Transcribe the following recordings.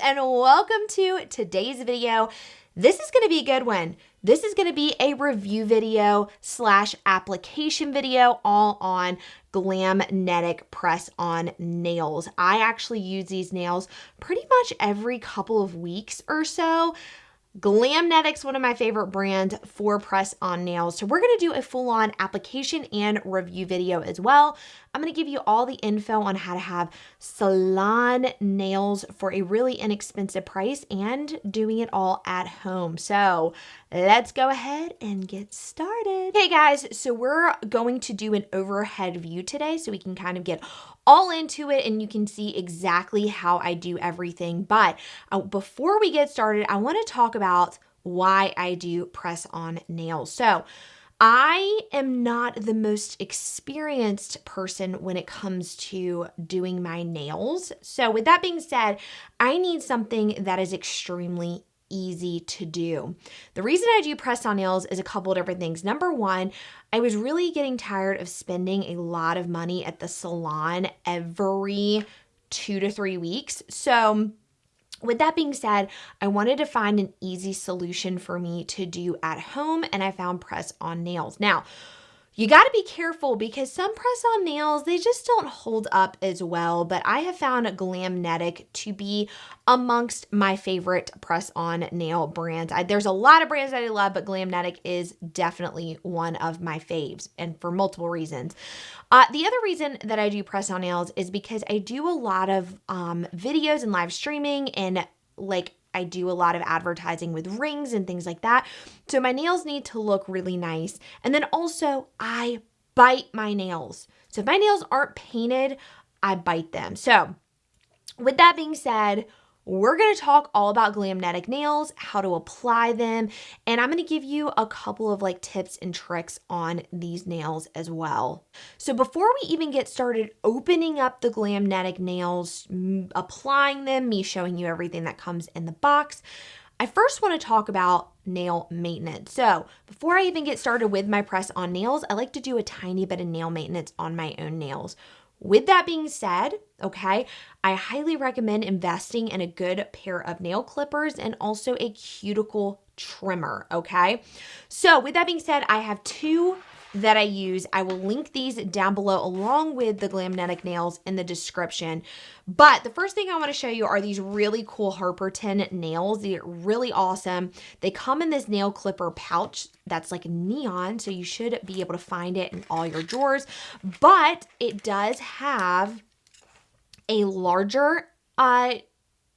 and welcome to today's video. This is going to be a good one. This is going to be a review video / application video all on Glamnetic Press On Nails. I actually use these nails pretty much every couple of weeks or so. Glamnetic's one of my favorite brands for press on nails. So we're going to do a full-on application and review video as well. I'm going to give you all the info on how to have salon nails for a really inexpensive price and doing it all at home. So let's go ahead and get started. Okay guys, so we're going to do an overhead view today so we can kind of get all into it and you can see exactly how I do everything. But before we get started, I want to talk about why I do press on nails. So I am not the most experienced person when it comes to doing my nails. So with that being said, I need something that is extremely easy to do. The reason I do press on nails is a couple of different things. Number one, I was really getting tired of spending a lot of money at the salon every 2 to 3 weeks. So with that being said, I wanted to find an easy solution for me to do at home, and I found press on nails. Now, you got to be careful because some press on nails, they just don't hold up as well, but I have found Glamnetic to be amongst my favorite press on nail brands. There's a lot of brands that I love, but Glamnetic is definitely one of my faves, and for multiple reasons. The other reason that I do press on nails is because I do a lot of videos and live streaming, and I do a lot of advertising with rings and things like that. So my nails need to look really nice. And then also I bite my nails. So if my nails aren't painted, I bite them. So with that being said, we're going to talk all about Glamnetic nails, how to apply them, and I'm going to give you a couple of tips and tricks on these nails as well. So before we even get started opening up the Glamnetic nails, applying them, me showing you everything that comes in the box, I first want to talk about nail maintenance. So before I even get started with my press on nails, I like to do a tiny bit of nail maintenance on my own nails. With that being said, okay, I highly recommend investing in a good pair of nail clippers and also a cuticle trimmer, okay? So with that being said, I have two that I use. I will link these down below along with the Glamnetic nails in the description. But the first thing I want to show you are these really cool Harperton nails. They're really awesome. They come in this nail clipper pouch that's like neon, so you should be able to find it in all your drawers. But it does have a larger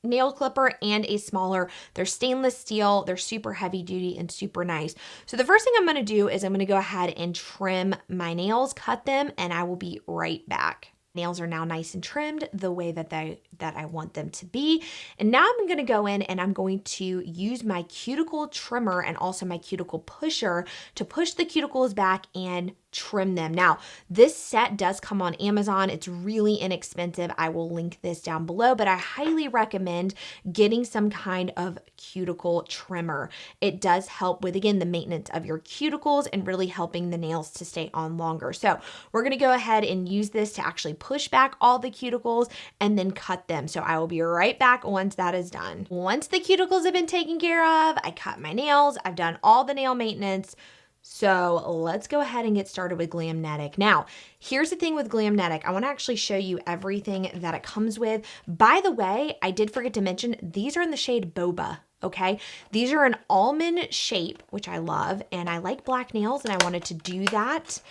nail clipper and a smaller. They're stainless steel. They're super heavy duty and super nice. So the first thing I'm going to do is I'm going to go ahead and trim my nails, cut them, and I will be right back. Nails are now nice and trimmed the way that I want them to be. And now I'm going to go in and I'm going to use my cuticle trimmer and also my cuticle pusher to push the cuticles back and trim them. Now, this set does come on Amazon. It's really inexpensive. I will link this down below, but I highly recommend getting some kind of cuticle trimmer. It does help with, again, the maintenance of your cuticles and really helping the nails to stay on longer. So we're going to go ahead and use this to actually push back all the cuticles and then cut them. So I will be right back once that is done. Once the cuticles have been taken care of, I cut my nails. I've done all the nail maintenance. So let's go ahead and get started with Glamnetic. Now, here's the thing with Glamnetic. I want to actually show you everything that it comes with. By the way, I did forget to mention, these are in the shade Boba, okay? These are an almond shape, which I love, and I like black nails, and I wanted to do that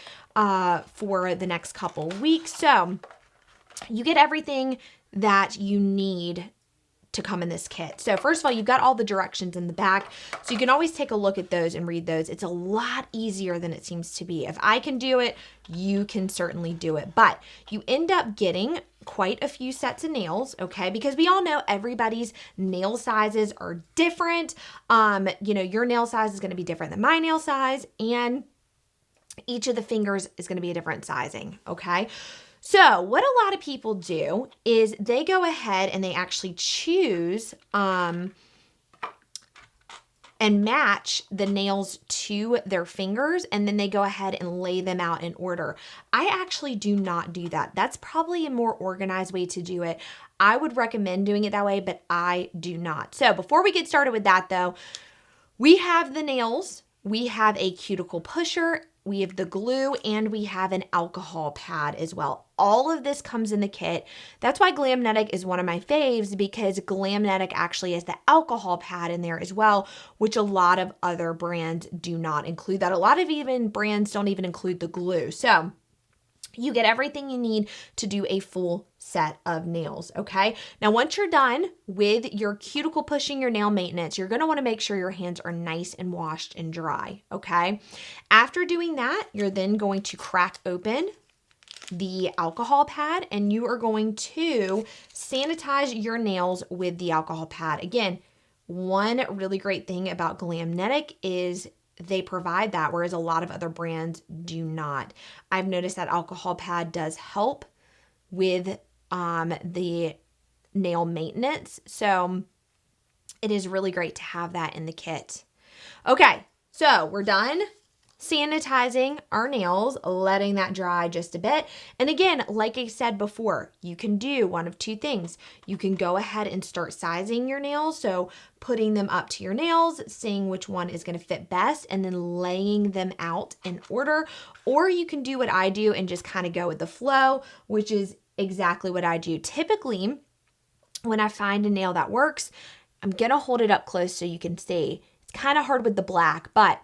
for the next couple weeks. So you get everything that you need to come in this kit. So first of all, you've got all the directions in the back, so you can always take a look at those and read those. It's a lot easier than it seems to be. If I can do it, you can certainly do it. But you end up getting quite a few sets of nails, okay? Because we all know everybody's nail sizes are different. Your nail size is going to be different than my nail size, and each of the fingers is going to be a different sizing, okay? So what a lot of people do is they go ahead and they actually choose and match the nails to their fingers, and then they go ahead and lay them out in order. I actually do not do that. That's probably a more organized way to do it. I would recommend doing it that way, but I do not. So before we get started with that though, we have the nails, we have a cuticle pusher, we have the glue, and we have an alcohol pad as well. All of this comes in the kit. That's why Glamnetic is one of my faves, because Glamnetic actually has the alcohol pad in there as well, which a lot of other brands do not include that. A lot of even brands don't even include the glue. So you get everything you need to do a full set of nails, okay? Now, once you're done with your cuticle pushing, your nail maintenance, you're gonna wanna make sure your hands are nice and washed and dry, okay? After doing that, you're then going to crack open the alcohol pad, and you are going to sanitize your nails with the alcohol pad. Again, one really great thing about Glamnetic is they provide that, whereas a lot of other brands do not. I've noticed that alcohol pad does help with the nail maintenance. So it is really great to have that in the kit. Okay, so we're done sanitizing our nails, letting that dry just a bit. And again, like I said before, you can do one of two things. You can go ahead and start sizing your nails. So putting them up to your nails, seeing which one is going to fit best, and then laying them out in order. Or you can do what I do and just kind of go with the flow, which is exactly what I do. Typically, when I find a nail that works, I'm going to hold it up close so you can see. It's kind of hard with the black, but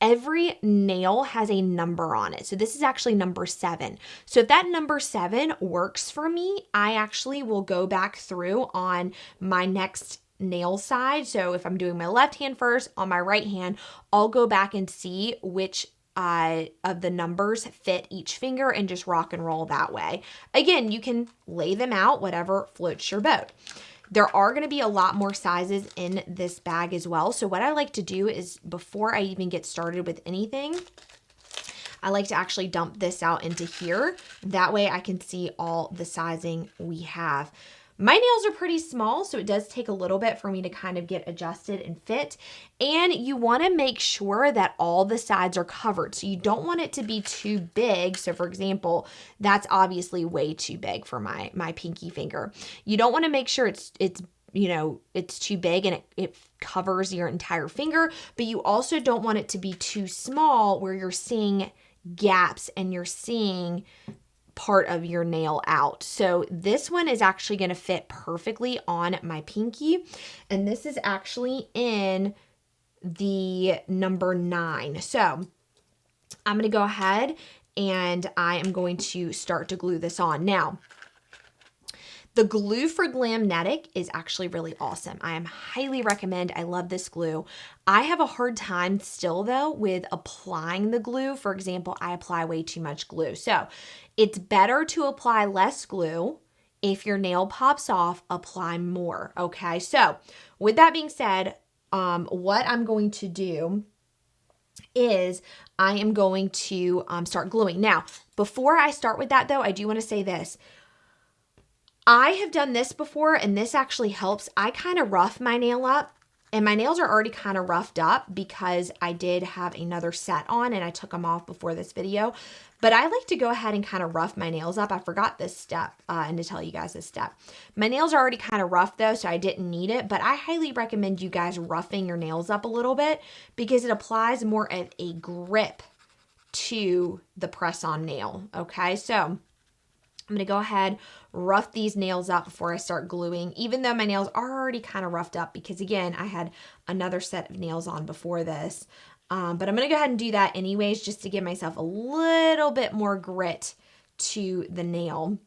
every nail has a number on it. So this is actually number 7. So if that number 7 works for me, I actually will go back through on my next nail side. So if I'm doing my left hand first, on my right hand, I'll go back and see which of the numbers fit each finger and just rock and roll that way. Again, you can lay them out, whatever floats your boat. There are going to be a lot more sizes in this bag as well. So what I like to do is, before I even get started with anything, I like to actually dump this out into here. That way I can see all the sizing we have. My nails are pretty small, so it does take a little bit for me to kind of get adjusted and fit. And you want to make sure that all the sides are covered. So you don't want it to be too big. So for example, that's obviously way too big for my pinky finger. You don't want to make sure it's too big and it covers your entire finger, but you also don't want it to be too small where you're seeing gaps and you're seeing part of your nail out. So this one is actually going to fit perfectly on my pinky, and this is actually in the number 9. So I'm going to go ahead and I am going to start to glue this on. Now, the glue for Glamnetic is actually really awesome. I highly recommend. I love this glue. I have a hard time still though with applying the glue. For example, I apply way too much glue. So it's better to apply less glue. If your nail pops off, apply more. Okay. So with that being said, what I'm going to do is I am going to start gluing. Now, before I start with that though, I do want to say this. I have done this before, and this actually helps. I kind of rough my nail up, and my nails are already kind of roughed up because I did have another set on and I took them off before this video. But I like to go ahead and kind of rough my nails up. I forgot this step and to tell you guys this step. My nails are already kind of rough though, so I didn't need it, but I highly recommend you guys roughing your nails up a little bit because it applies more of a grip to the press-on nail, okay? So I'm going to go ahead, rough these nails up before I start gluing, even though my nails are already kind of roughed up because, again, I had another set of nails on before this. But I'm going to go ahead and do that anyways just to give myself a little bit more grit to the nail.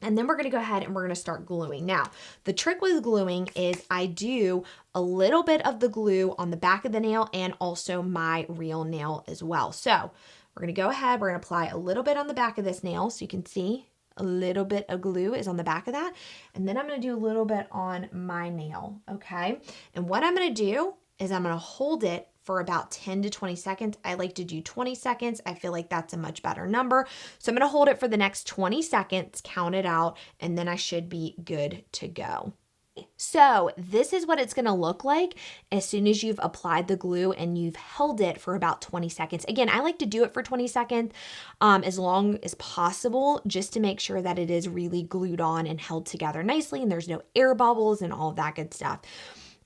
And then we're going to go ahead and we're going to start gluing. Now, the trick with gluing is I do a little bit of the glue on the back of the nail and also my real nail as well. So we're going to go ahead, we're going to apply a little bit on the back of this nail so you can see a little bit of glue is on the back of that. And then I'm going to do a little bit on my nail, okay? And what I'm going to do is I'm going to hold it for about 10 to 20 seconds. I like to do 20 seconds. I feel like that's a much better number. So I'm going to hold it for the next 20 seconds, count it out, and then I should be good to go. So this is what it's going to look like as soon as you've applied the glue and you've held it for about 20 seconds. Again, I like to do it for 20 seconds as long as possible, just to make sure that it is really glued on and held together nicely and there's no air bubbles and all of that good stuff.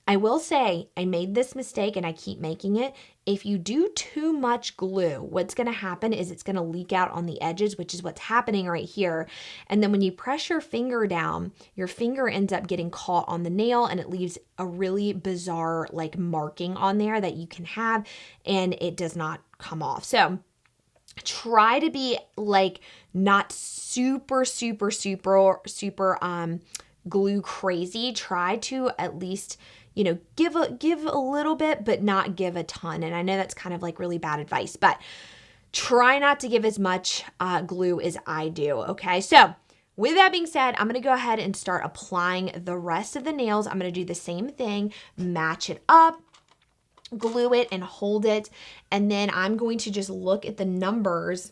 I will say I made this mistake and I keep making it. If you do too much glue, what's going to happen is it's going to leak out on the edges, which is what's happening right here. And then when you press your finger down, your finger ends up getting caught on the nail and it leaves a really bizarre like marking on there that you can have and it does not come off. So try to be like not super glue crazy. Try to at least, you know, give a little bit, but not give a ton. And I know that's kind of like really bad advice, but try not to give as much glue as I do. Okay. So with that being said, I'm going to go ahead and start applying the rest of the nails. I'm going to do the same thing, match it up, glue it and hold it. And then I'm going to just look at the numbers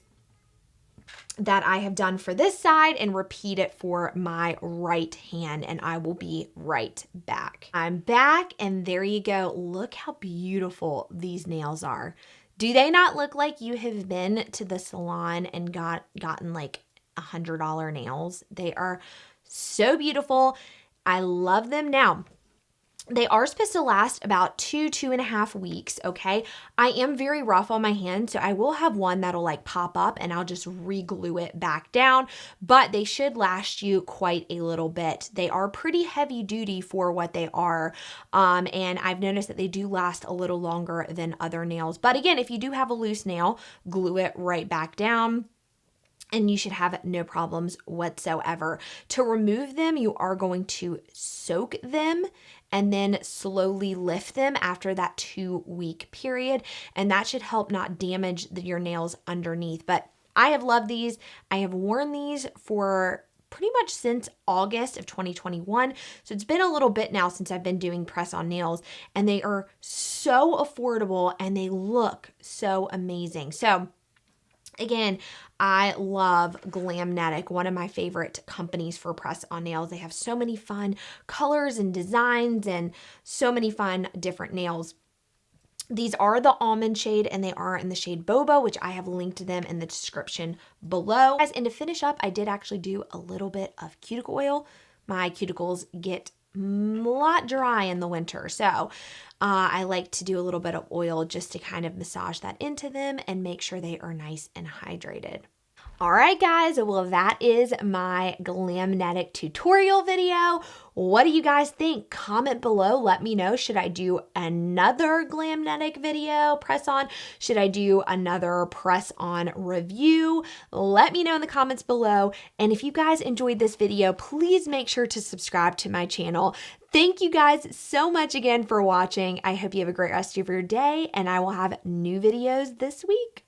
that I have done for this side and repeat it for my right hand, and I will be right back. I'm back and there you go. Look how beautiful these nails are. Do they not look like you have been to the salon and gotten like $100 nails? They are so beautiful. I love them. Now, they are supposed to last about 2.5 weeks, okay? I am very rough on my hand, so I will have one that'll like pop up and I'll just re-glue it back down, but they should last you quite a little bit. They are pretty heavy duty for what they are, and I've noticed that they do last a little longer than other nails. But again, if you do have a loose nail, glue it right back down and you should have no problems whatsoever. To remove them, you are going to soak them and then slowly lift them after that 2-week period. And that should help not damage your nails underneath. But I have loved these. I have worn these for pretty much since August of 2021. So it's been a little bit now since I've been doing press on nails, and they are so affordable and they look so amazing. So again, I love Glamnetic, one of my favorite companies for press on nails. They have so many fun colors and designs and so many fun different nails. These are the almond shade and they are in the shade Boba, which I have linked to them in the description below. Guys, and to finish up, I did actually do a little bit of cuticle oil. My cuticles get a lot dry in the winter, so I like to do a little bit of oil just to kind of massage that into them and make sure they are nice and hydrated. All right, guys, well, that is my Glamnetic tutorial video. What do you guys think? Comment below. Let me know. Should I do another Glamnetic video press on? Should I do another press on review? Let me know in the comments below. And if you guys enjoyed this video, please make sure to subscribe to my channel. Thank you guys so much again for watching. I hope you have a great rest of your day, and I will have new videos this week.